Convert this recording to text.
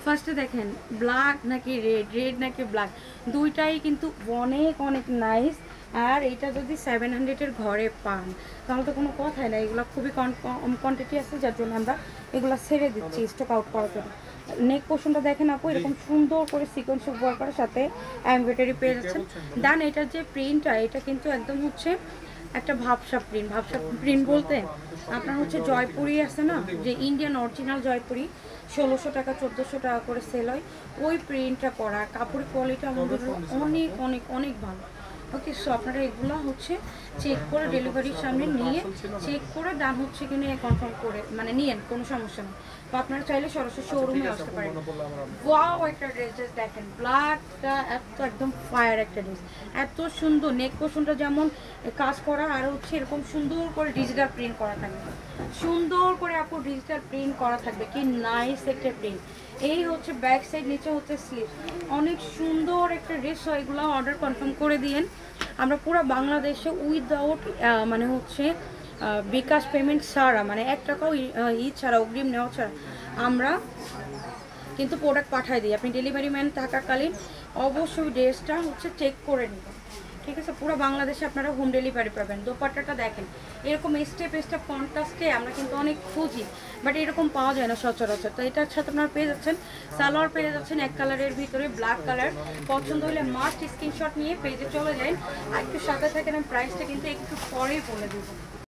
ফার্স্টে দেখেন ব্ল্যাক নাকি রেড, রেড নাকি ব্ল্যাক, দুইটাই কিন্তু অনেক অনেক নাইস। আর এটা যদি 700-এর ঘরে পান তাহলে তো কোনো কথাই না, এগুলো খুবই কম কোয়ান্টিটি আছে, যার জন্য আমরা এগুলো ছেড়ে দিচ্ছি স্টক আউট করার জন্য। নেক পোর্শনটা দেখেন আপু, এরকম সুন্দর করে সিকোয়েন্স ওয়ার্ক করার সাথে এমব্রয়ডারি পেয়ে যাচ্ছেন। দেন এটার যে প্রিন্টটা, এটা কিন্তু একদম হচ্ছে একটা ভাবসা প্রিন্ট। ভাবসা প্রিন্ট বলতে আপনার হচ্ছে জয়পুরি আছে না, যে ইন্ডিয়ান অরিজিনাল জয়পুরি 1600 টাকা 1400 টাকা করে সেল হয়, ওই প্রিন্টটা করা। কাপড়ের কোয়ালিটি আমাদের অনেক অনেক অনেক ভালো। ওকে, সো আপনারা এগুলো হচ্ছে চেক করে ডেলিভারির সামনে নিয়ে চেক করে দাম হচ্ছে কিনে কনফার্ম করে মানে নিয়েন, কোনো সমস্যা নেই। তো আপনারা চাইলে সরাসরি শোরুমে আসতে পারেন। ওয়াও, একটা ড্রেস দেখেন, ব্ল্যাকটা এত একদম ফায়ার একটা ড্রেস, এত সুন্দর। নেক পোর্শনটা যেমন কাজ করা, আর হচ্ছে এরকম সুন্দর করে ডিজিটাল প্রিন্ট করা থাকবে, সুন্দর করে আপু ডিজিটাল প্রিন্ট করা থাকবে, কি নাইস একটা প্রিন্ট। এই হচ্ছে ব্যাক সাইড, নিচে হচ্ছে স্লিভ, অনেক সুন্দর একটা ড্রেস। এগুলো অর্ডার কনফার্ম করে দিয়েন। আমরা পুরো বাংলাদেশে উইদাউট মানে হচ্ছে বিকাশ পেমেন্ট ছাড়া, মানে 1 টাকাও ছাড়া, অগ্রিম নেওয়া ছাড়া আমরা কিন্তু প্রোডাক্ট পাঠিয়ে দিই। আপনি ডেলিভারি ম্যান থাকাকালীন অবশ্যই ড্রেসটা হচ্ছে চেক করে নেবেন, ঠিক আছে? পুরো বাংলাদেশে আপনারা হোম ডেলিভারি পাবেন। দোপাট্টাটা দেখেন, এরকম স্টেপ স্টেপ কন্ট্রাস্টে আমরা কিন্তু অনেক খুঁজি, বাট এরকম পাওয়া যায় না সচরাচর। তো এটার সাথে আপনারা পেয়ে যাচ্ছেন সালোয়ার, পেয়ে যাচ্ছেন এক কালারের ভিতরে ব্ল্যাক কালার। পছন্দ হলে মাস্ট স্ক্রিনশট নিয়ে পেজে চলে যান। আর একটু সাথে থাকেন, প্রাইসটা কিন্তু একটু পরেই বলে দেবো।